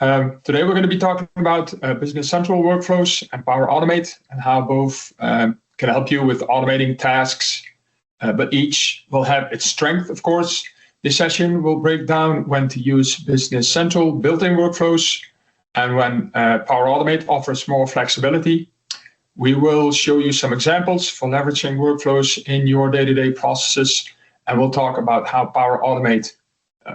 Today we're going to be talking about Business Central workflows and Power Automate and how both can help you with automating tasks, but each will have its strength, of course. This session will break down when to use Business Central built-in workflows and when Power Automate offers more flexibility. We will show you some examples for leveraging workflows in your day-to-day processes, and we'll talk about how Power Automate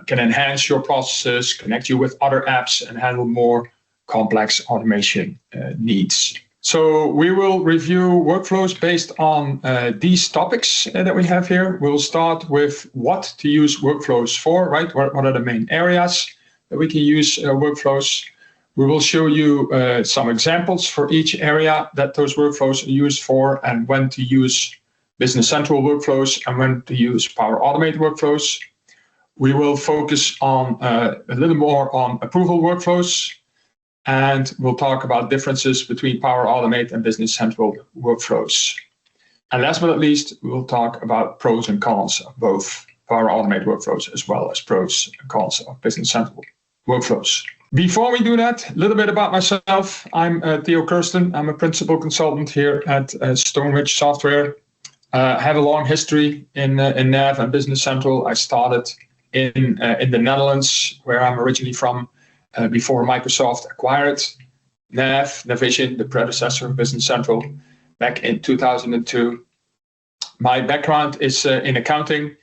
can enhance your processes, connect you with other apps, and handle more complex automation needs. So we will review workflows based on these topics that we have here. We'll start with what to use workflows for, right? What are the main areas that we can use workflows? We will show you some examples for each area that those workflows are used for, and when to use Business Central workflows and when to use Power Automate workflows. We will focus on a little more on approval workflows, and we'll talk about differences between Power Automate and Business Central workflows. And last but not least, we'll talk about pros and cons of both Power Automate workflows as well as pros and cons of Business Central workflows. Before we do that, a little bit about myself. I'm Theo Kirsten. I'm a principal consultant here at Stoneridge Software. I have a long history in Nav and Business Central. I started in the Netherlands, where I'm originally from, before Microsoft acquired Navision, the predecessor of Business Central, back in 2002. My background is in accounting,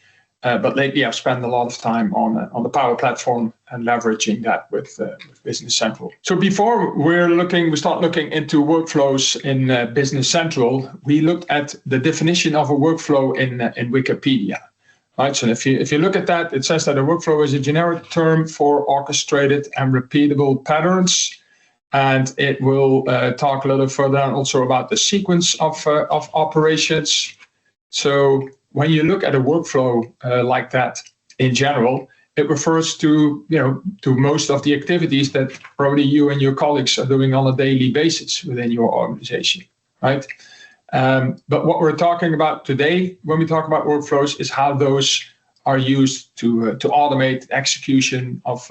but lately I've spent a lot of time on the Power Platform and leveraging that with Business Central. So before we start looking into workflows in Business Central, we looked at the definition of a workflow in Wikipedia. Right, so if you look at that, it says that a workflow is a generic term for orchestrated and repeatable patterns, and it will talk a little further on also about the sequence of operations. So when you look at a workflow like that in general, it refers to most of the activities that probably you and your colleagues are doing on a daily basis within your organization, right? But what we're talking about today, when we talk about workflows, is how those are used to automate execution of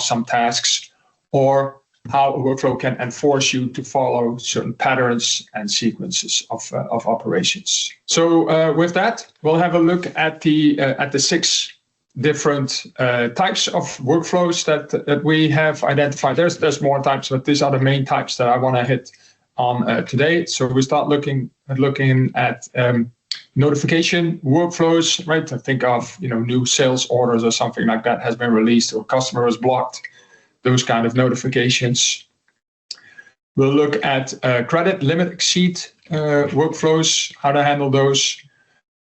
some tasks, or how a workflow can enforce you to follow certain patterns and sequences of operations. So with that, we'll have a look at the 6 different types of workflows that we have identified. There's more types, but these are the main types that I want to hit on today. So we start looking at notification workflows, right? I think of new sales orders or something like that has been released, or customer is blocked, those kind of notifications. We'll look at credit limit exceed workflows, how to handle those.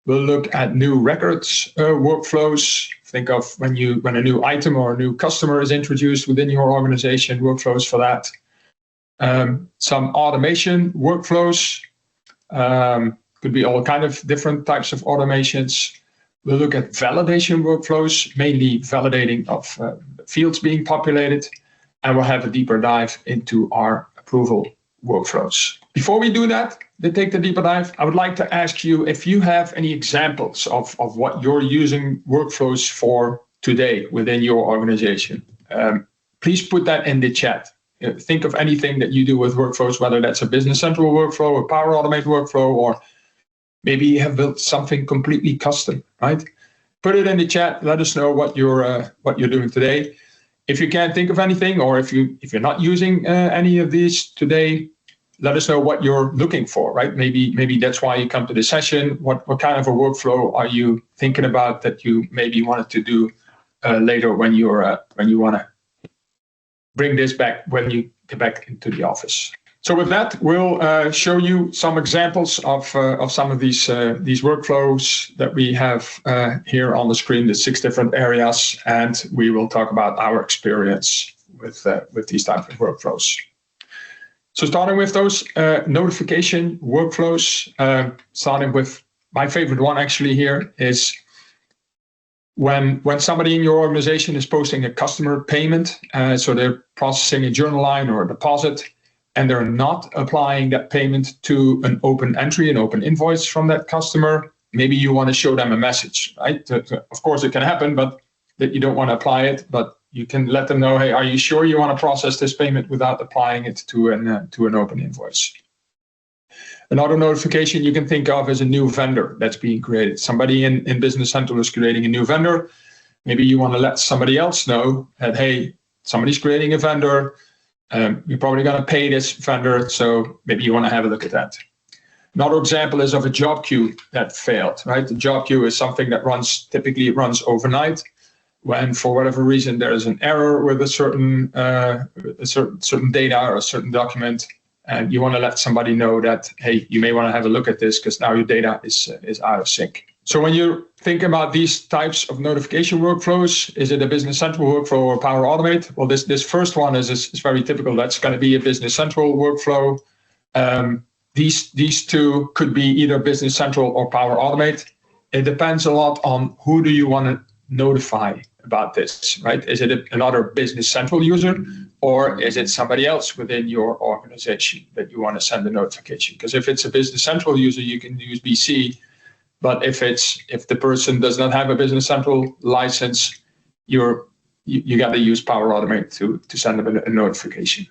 We'll look at new records workflows. Think of when a new item or a new customer is introduced within your organization, workflows for that. Some automation workflows, could be all kind of different types of automations. We'll look at validation workflows, mainly validating of fields being populated, and we'll have a deeper dive into our approval workflows. Before we do that, to take the deeper dive, I would like to ask you if you have any examples of what you're using workflows for today within your organization. Please put that in the chat. Think of anything that you do with workflows, whether that's a Business Central workflow, a Power Automate workflow, or maybe you have built something completely custom, right? Put it in the chat. Let us know what you're doing today. If you can't think of anything, or if you're not using any of these today, let us know what you're looking for, right? Maybe that's why you come to this session. What kind of a workflow are you thinking about that you maybe wanted to do later when you want to bring this back when you get back into the office. So with that, we'll show you some examples of some of these workflows that we have here on the screen, the 6 different areas, and we will talk about our experience with these types of workflows. So starting with those notification workflows, starting with my favorite one actually here is when somebody in your organization is posting a customer payment, so they're processing a journal line or a deposit, and they're not applying that payment to an open entry, an open invoice from that customer, maybe you want to show them a message, right? Of course, it can happen, but that you don't want to apply it, but you can let them know, hey, are you sure you want to process this payment without applying it to an open invoice? Another notification you can think of is a new vendor that's being created. Somebody in Business Central is creating a new vendor. Maybe you want to let somebody else know that, hey, somebody's creating a vendor. You're probably going to pay this vendor, so maybe you want to have a look at that. Another example is of a job queue that failed, right? The job queue is something that typically runs overnight. When for whatever reason there is an error with a certain data or a certain document, and you want to let somebody know that, hey, you may want to have a look at this because now your data is out of sync. So when you think about these types of notification workflows, is it a Business Central workflow or Power Automate? Well, this first one is very typical. That's going to be a Business Central workflow. These two could be either Business Central or Power Automate. It depends a lot on who do you want to notify about this, right? Is it another Business Central user, or is it somebody else within your organization that you want to send a notification? Because if it's a Business Central user, you can use BC. But if the person does not have a Business Central license, you got to use Power Automate to send them a notification.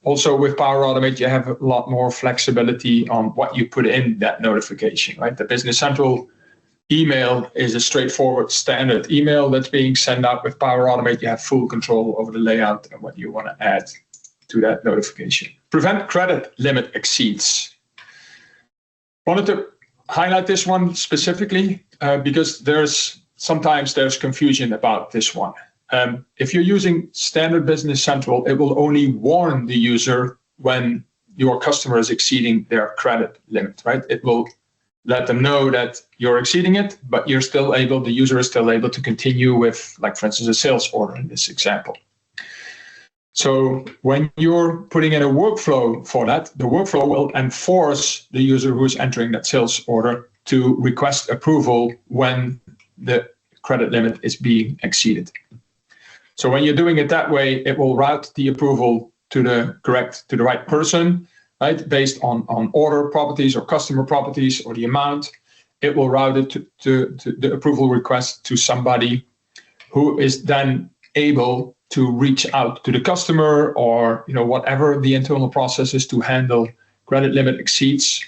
Also, with Power Automate, you have a lot more flexibility on what you put in that notification, right? The Business Central email is a straightforward standard email that's being sent out. With Power Automate, you have full control over the layout and what you want to add to that notification. Prevent credit limit exceeds. Wanted to highlight this one specifically because sometimes there's confusion about this one. If you're using standard Business Central, it will only warn the user when your customer is exceeding their credit limit, right? It will let them know that you're exceeding it, but the user is still able to continue with, like, for instance, a sales order in this example. So when you're putting in a workflow for that, the workflow will enforce the user who's entering that sales order to request approval when the credit limit is being exceeded. So when you're doing it that way, it will route the approval to the right person, right? Based on order properties or customer properties or the amount. It will route it to the approval request to somebody who is then able to reach out to the customer, or whatever the internal process is to handle credit limit exceeds,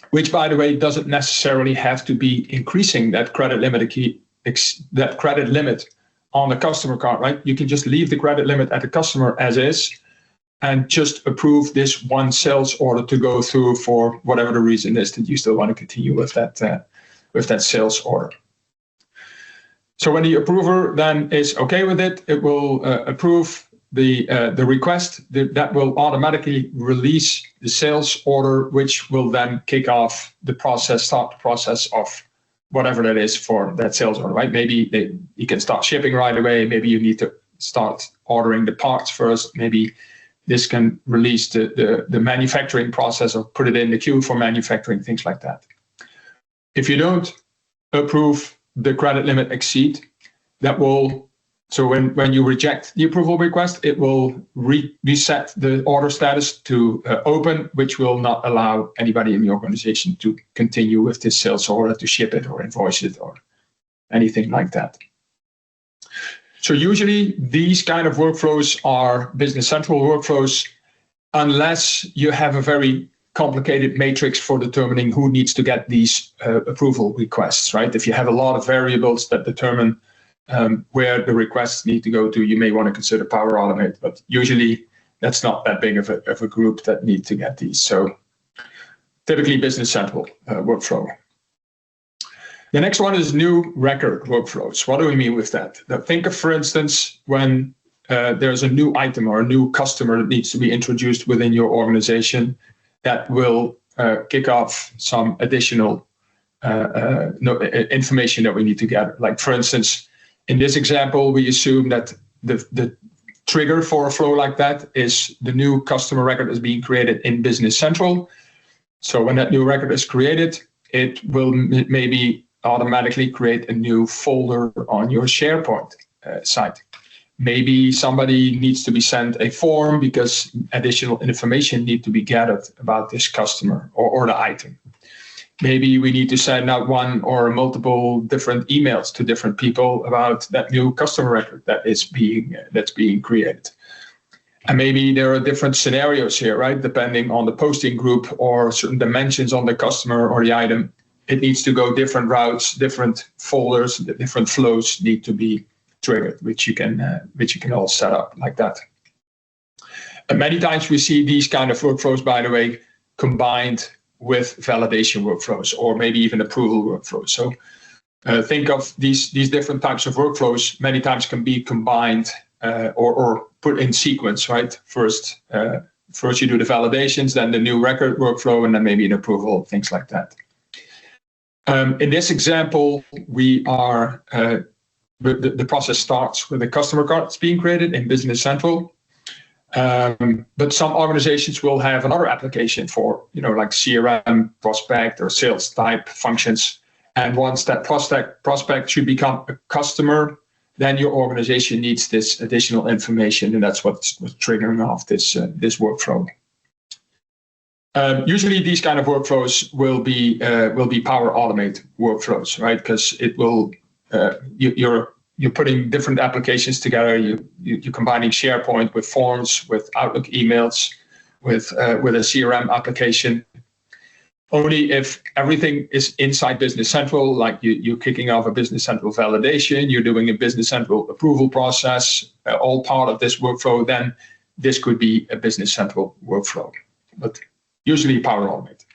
which, by the way, doesn't necessarily have to be increasing that credit limit on the customer card, right? You can just leave the credit limit at the customer as is and just approve this one sales order to go through for whatever the reason is that you still want to continue with that sales order. So when the approver then is okay with it, it will approve the request. That will automatically release the sales order, which will then kick off start the process of whatever that is for that sales order, right? Maybe you can start shipping right away. Maybe you need to start ordering the parts first. Maybe this can release the manufacturing process or put it in the queue for manufacturing, things like that. If you don't approve the credit limit exceed, so when you reject the approval request, it will reset the order status to open, which will not allow anybody in the organization to continue with this sales order, to ship it or invoice it or anything like that. So usually these kind of workflows are Business Central workflows, unless you have a very complicated matrix for determining who needs to get these approval requests, right? If you have a lot of variables that determine where the requests need to go to, you may want to consider Power Automate, but usually that's not that big of a group that need to get these. So typically Business Central workflow. The next one is new record workflows. What do we mean with that? Now, think of, for instance, when there's a new item or a new customer that needs to be introduced within your organization, that will kick off some additional information that we need to gather. Like, for instance, in this example, we assume that the trigger for a flow like that is the new customer record is being created in Business Central. So when that new record is created, it will maybe automatically create a new folder on your SharePoint site. Maybe somebody needs to be sent a form because additional information needs to be gathered about this customer or the item. maybe we need to send out one or multiple different emails to different people about that new customer record that's being created. And maybe there are different scenarios here, right? Depending on the posting group or certain dimensions on the customer or the item, it needs to go different routes, different folders, different flows need to be triggered, which you can all set up like that. And many times we see these kind of workflows, by the way, combined with validation workflows or maybe even approval workflows. So think of these different types of workflows many times can be combined or put in sequence, right? First you do the validations, then the new record workflow, and then maybe an approval, things like that. In this example, we are the process starts with a customer card that's being created in Business Central. But some organizations will have another application for, like CRM, prospect, or sales type functions. And once that prospect should become a customer, then your organization needs this additional information, and that's what's triggering off this workflow. Usually, these kind of workflows will be Power Automate workflows, right? Because it will you're putting different applications together. You're combining SharePoint with Forms, with Outlook emails, with a CRM application. Only if everything is inside Business Central, like you're kicking off a Business Central validation, you're doing a Business Central approval process, all part of this workflow, then this could be a Business Central workflow, but usually Power Automate.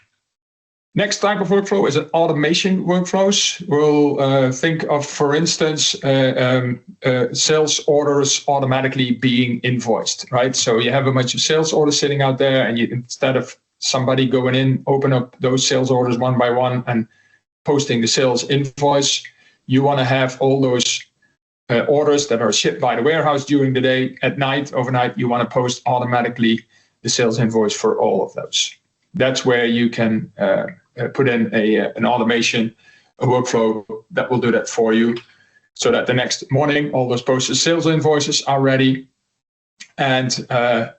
Next type of workflow is an automation workflows. We'll think of, for instance, sales orders automatically being invoiced, right? So you have a bunch of sales orders sitting out there, and instead of somebody going in, open up those sales orders one by one and posting the sales invoice, you want to have all those orders that are shipped by the warehouse during the day, at night, overnight, you want to post automatically the sales invoice for all of those. That's where you can put in an automation, a workflow that will do that for you, so that the next morning all those posted sales invoices are ready. And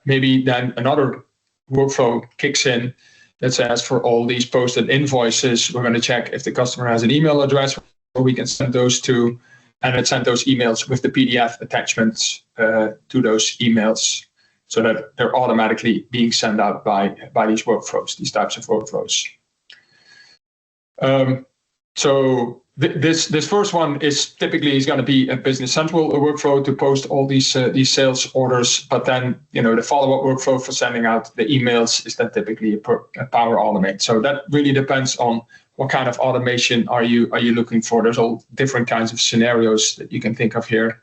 maybe then another workflow kicks in that says, for all these posted invoices, we're going to check if the customer has an email address where we can send those to, and it send those emails with the PDF attachments to those emails, so that they're automatically being sent out by these workflows, these types of workflows. So this first one is typically going to be a Business Central workflow to post all these sales orders, but then the follow-up workflow for sending out the emails is then typically a Power Automate. So that really depends on what kind of automation are you looking for. There's all different kinds of scenarios that you can think of here,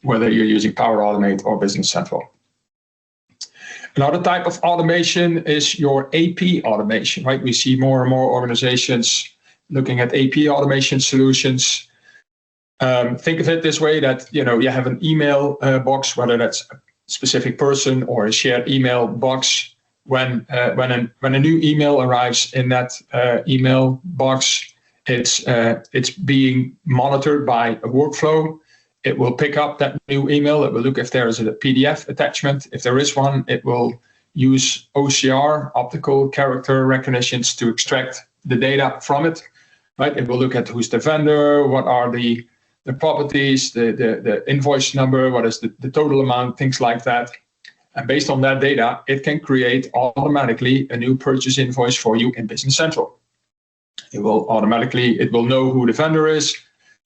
whether you're using Power Automate or Business Central. Another type of automation is your AP automation, right? We see more and more organizations looking at AP automation solutions. Think of it this way, that you have an email box, whether that's a specific person or a shared email box. When a new email arrives in that email box, it's being monitored by a workflow. It will pick up that new email. It will look if there is a PDF attachment. If there is one, it will use OCR, optical character recognitions, to extract the data from it. Right? It will look at who's the vendor, what are the properties, the invoice number, what is the total amount, things like that. And based on that data, it can create automatically a new purchase invoice for you in Business Central. It will know who the vendor is,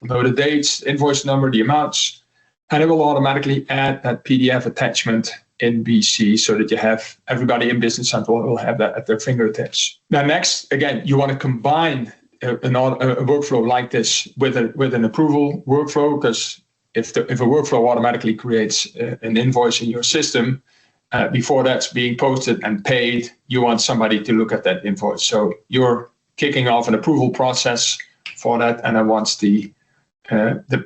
know the dates, invoice number, the amounts, and it will automatically add that PDF attachment in BC, so that you have everybody in Business Central will have that at their fingertips. Now, next, again, you want to combine a workflow like this with an approval workflow, because if a workflow automatically creates an invoice in your system, before that's being posted and paid, you want somebody to look at that invoice. So you're kicking off an approval process for that, and then once the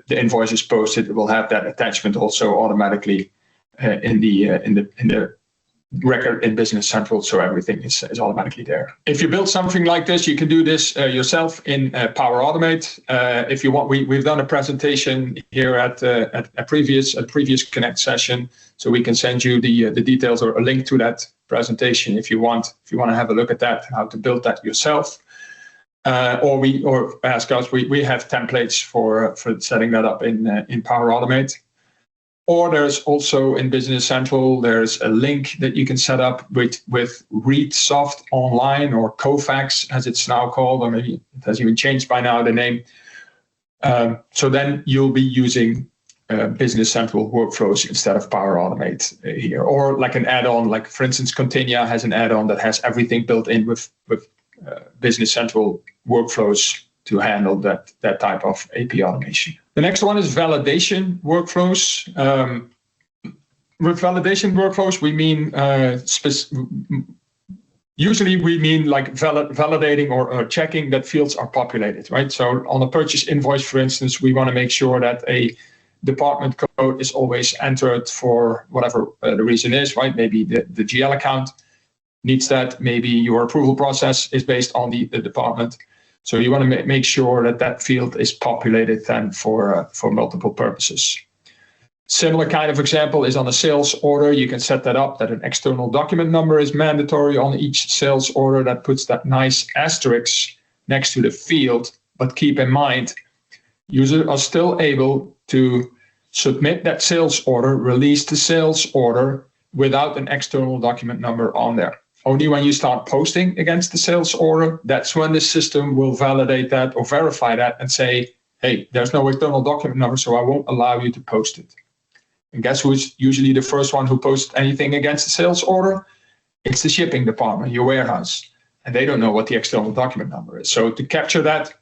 invoice is posted, it will have that attachment also automatically in the record in Business Central, so everything is automatically there. If you build something like this, you can do this yourself in Power Automate. If you want, we've done a presentation here at a previous Connect session, so we can send you the details or a link to that presentation if you want to have a look at that, how to build that yourself. Or ask us. We have templates for setting that up in Power Automate. Or there's also in Business Central, there's a link that you can set up with ReadSoft Online, or Kofax as it's now called, or maybe it has even changed by now the name. So then you'll be using Business Central workflows instead of Power Automate here, or like an add-on, like for instance, Continia has an add-on that has everything built in with Business Central workflows to handle that type of AP automation. The next one is validation workflows. With validation workflows, we mean usually we mean like validating or checking that fields are populated, right? So on a purchase invoice, for instance, we want to make sure that a department code is always entered for whatever the reason is, right? Maybe the GL account needs that. Maybe your approval process is based on the department. So you want to make sure that that field is populated then for multiple purposes. Similar kind of example is on a sales order. You can set that up that an external document number is mandatory on each sales order. That puts that nice asterisk next to the field. But keep in mind, users are still able to submit that sales order, release the sales order without an external document number on there. Only when you start posting against the sales order, that's when the system will validate that or verify that and say, hey, there's no external document number, so I won't allow you to post it. And guess who's usually the first one who posts anything against the sales order? It's the shipping department, your warehouse. And they don't know what the external document number is. So to capture that,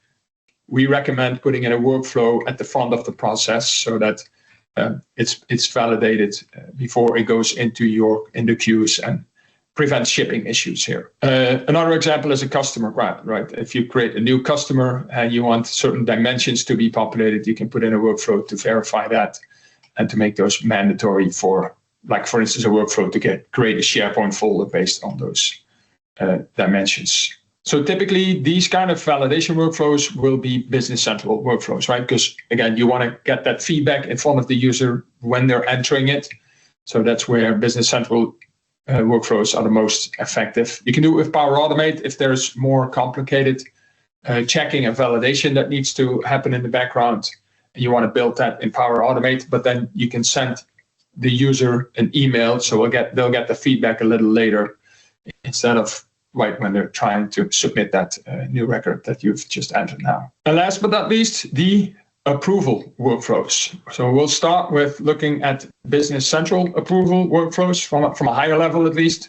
we recommend putting in a workflow at the front of the process so that it's validated before it goes into the queues and prevents shipping issues here. Another example is a customer grab, right? If you create a new customer and you want certain dimensions to be populated, you can put in a workflow to verify that and to make those mandatory for, like for instance, a workflow to create a SharePoint folder based on those dimensions. So typically these kind of validation workflows will be Business Central workflows, right? Because again, you want to get that feedback in front of the user when they're entering it. So that's where Business Central workflows are the most effective. You can do it with Power Automate if there's more complicated checking and validation that needs to happen in the background. You want to build that in Power Automate, but then you can send the user an email, so they'll get the feedback a little later instead of right when they're trying to submit that new record that you've just entered now. And last but not least, the approval workflows. So we'll start with looking at Business Central approval workflows from a higher level at least.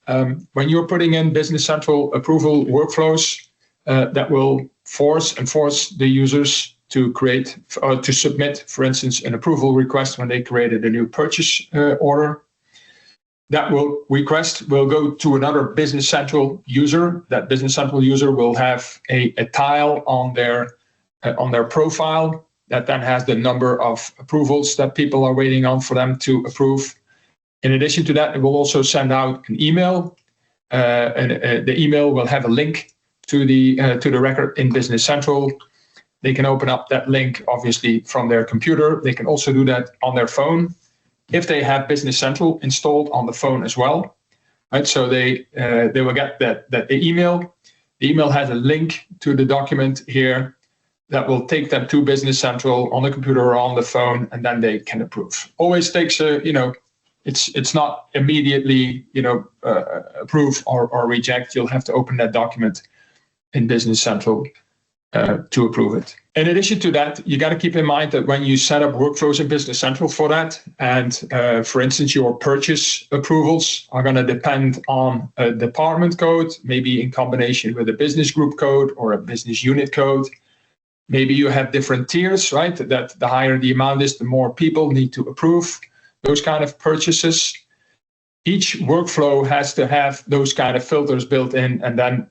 When you're putting in Business Central approval workflows, that will force the users to create or to submit, for instance, an approval request when they created a new purchase order. That request will go to another Business Central user. That Business Central user will have a tile on their profile that then has the number of approvals that people are waiting on for them to approve. In addition to that, it will also send out an email, and the email will have a link to the record in Business Central. They can open up that link, obviously, from their computer. They can also do that on their phone if they have Business Central installed on the phone as well. Right? So they will get the email. The email has a link to the document here that will take them to Business Central on the computer or on the phone, and then they can approve. Always takes it's not immediately approve or reject. You'll have to open that document in Business Central to approve it. In addition to that, you got to keep in mind that when you set up workflows in Business Central for that, and for instance, your purchase approvals are going to depend on a department code, maybe in combination with a business group code or a business unit code. Maybe you have different tiers, right? That the higher the amount is, the more people need to approve those kind of purchases. Each workflow has to have those kind of filters built in, and then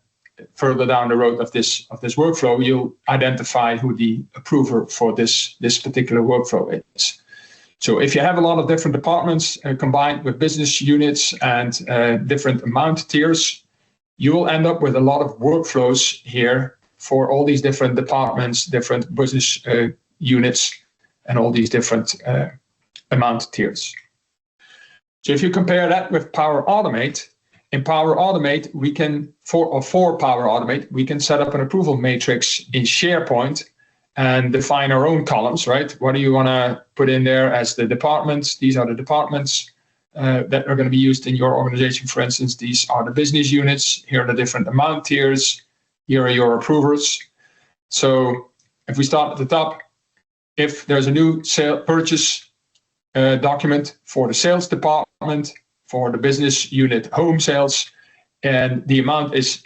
further down the road of this workflow, you'll identify who the approver for this particular workflow is. So if you have a lot of different departments combined with business units and different amount tiers, you will end up with a lot of workflows here for all these different departments, different business units, and all these different amount tiers. So if you compare that with Power Automate, In Power Automate, we can, for Power Automate, we can set up an approval matrix in SharePoint and define our own columns, right? What do you want to put in there as the departments? These are the departments that are going to be used in your organization. For instance, these are the business units. Here are the different amount tiers. Here are your approvers. So if we start at the top, if there's a new purchase document for the sales department, for the business unit home sales, and the amount is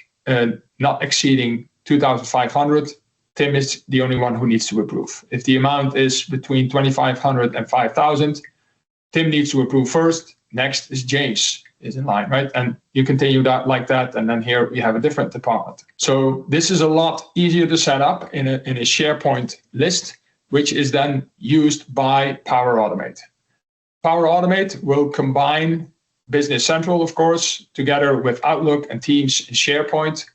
not exceeding 2,500, Tim is the only one who needs to approve. If the amount is between 2,500 and 5,000, Tim needs to approve first. Next is James is in line, right? And you continue that like that, and then here we have a different department. So this is a lot easier to set up in a SharePoint list, which is then used by Power Automate. Power Automate will combine Business Central, of course, together with Outlook and Teams and SharePoint,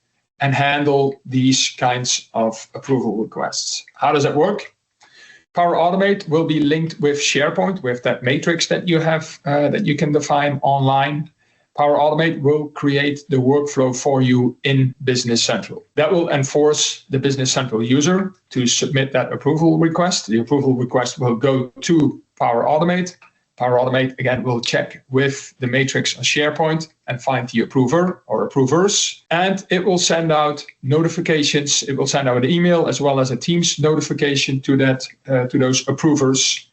and handle these kinds of approval requests. How does that work? Power Automate will be linked with SharePoint, with that matrix that you have, that you can define online. Power Automate will create the workflow for you in Business Central. That will enforce the Business Central user to submit that approval request. The approval request will go to Power Automate. Power Automate, again, will check with the matrix on SharePoint and find the approver or approvers. And it will send out notifications. It will send out an email as well as a Teams notification to those approvers.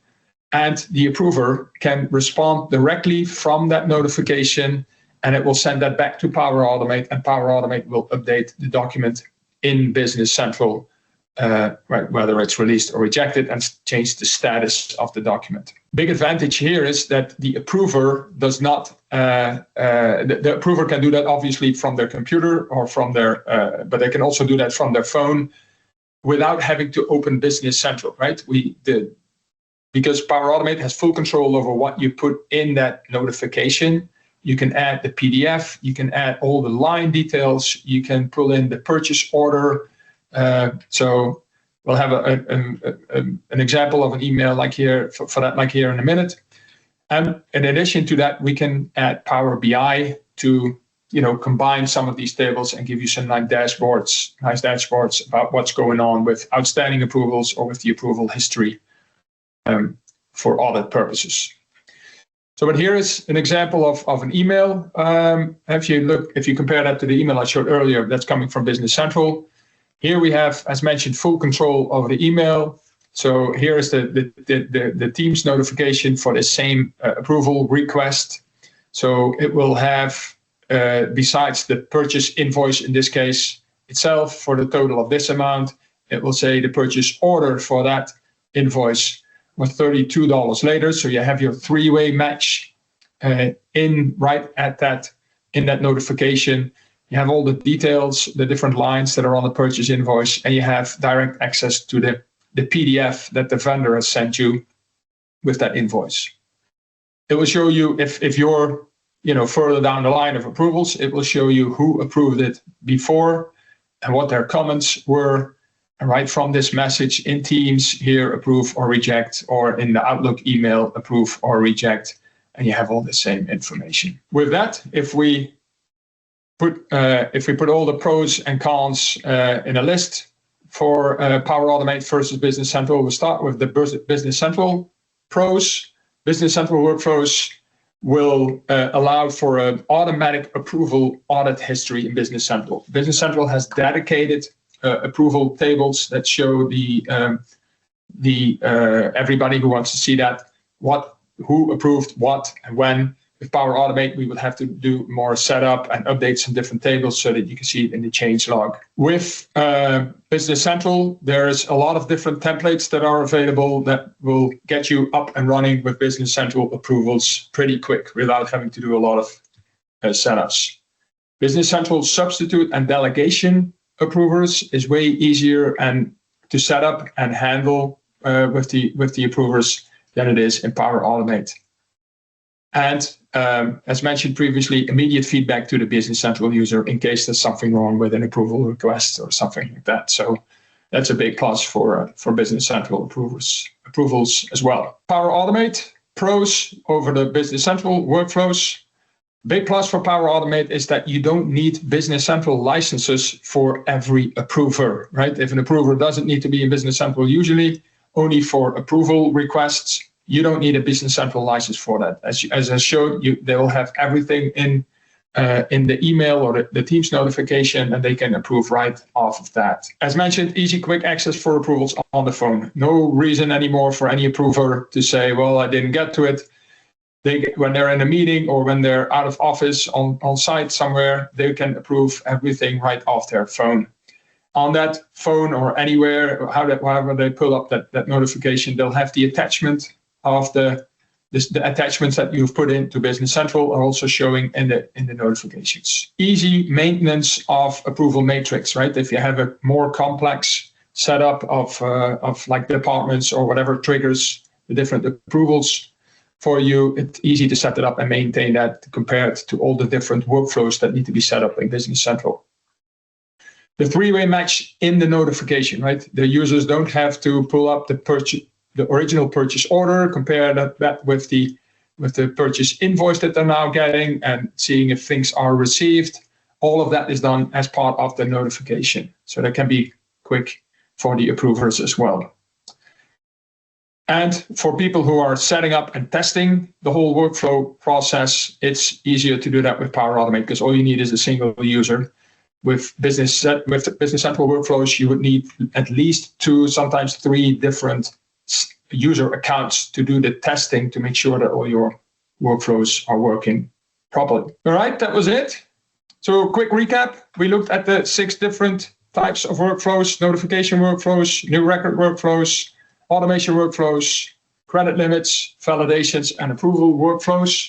And the approver can respond directly from that notification, and it will send that back to Power Automate, and Power Automate will update the document in Business Central, right, whether it's released or rejected, and change the status of the document. Big advantage here is that the approver does not, the approver can do that obviously from their computer or from their, but they can also do that from their phone without having to open Business Central, right? Because Power Automate has full control over what you put in that notification. You can add the PDF, you can add all the line details, you can pull in the purchase order. So we'll have an example of an email like here for that, like here in a minute. And in addition to that, we can add Power BI to, combine some of these tables and give you some nice dashboards about what's going on with outstanding approvals or with the approval history for audit purposes. So, but here is an example of an email. If you compare that to the email I showed earlier, that's coming from Business Central. Here we have, as mentioned, full control over the email. So here is the Teams notification for the same approval request. So it will have, besides the purchase invoice in this case itself for the total of this amount, it will say the purchase order for that invoice was $32 later. So you have your three-way match in that notification. You have all the details, the different lines that are on the purchase invoice, and you have direct access to the PDF that the vendor has sent you with that invoice. It will show you if you're further down the line of approvals, it will show you who approved it before and what their comments were. And right from this message in Teams here, approve or reject, or in the Outlook email, approve or reject, and you have all the same information. With that, if we put all the pros and cons in a list for Power Automate versus Business Central, we'll start with the Business Central pros. Business Central workflows will allow for an automatic approval audit history in Business Central. Business Central has dedicated approval tables that show everybody who wants to see that, who approved what and when. With Power Automate, we would have to do more setup and update some different tables so that you can see it in the change log. With Business Central, there's a lot of different templates that are available that will get you up and running with Business Central approvals pretty quick without having to do a lot of setups. Business Central substitute and delegation approvers is way easier and to set up and handle with the approvers than it is in Power Automate. And as mentioned previously, immediate feedback to the Business Central user in case there's something wrong with an approval request or something like that. So that's a big plus for Business Central approvals as well. Power Automate pros over the Business Central workflows. Big plus for Power Automate is that you don't need Business Central licenses for every approver, right? If an approver doesn't need to be in Business Central, usually only for approval requests, you don't need a Business Central license for that. As I showed you, they will have everything in the email or the Teams notification, and they can approve right off of that. As mentioned, easy, quick access for approvals on the phone. No reason anymore for any approver to say, well, I didn't get to it. When they're in a meeting or when they're out of office on site somewhere, they can approve everything right off their phone. On that phone or anywhere, however they pull up that notification, they'll have the attachment of the attachments that you've put into Business Central are also showing in the notifications. Easy maintenance of approval matrix, right? If you have a more complex setup of like departments or whatever triggers the different approvals for you, it's easy to set it up and maintain that compared to all the different workflows that need to be set up in Business Central. The three-way match in the notification, right? The users don't have to pull up the original purchase order, compare that with the purchase invoice that they're now getting and seeing if things are received. All of that is done as part of the notification. So that can be quick for the approvers as well. And for people who are setting up and testing the whole workflow process, it's easier to do that with Power Automate because all you need is a single user. With Business Central workflows, you would need at least 2, sometimes 3 different user accounts to do the testing to make sure that all your workflows are working properly. All right, that was it. So quick recap. We looked at the 6 different types of workflows: notification workflows, new record workflows, automation workflows, credit limits, validations, and approval workflows.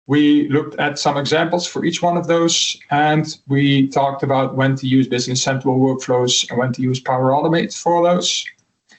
We looked at some examples for each one of those, and we talked about when to use Business Central workflows and when to use Power Automate for those.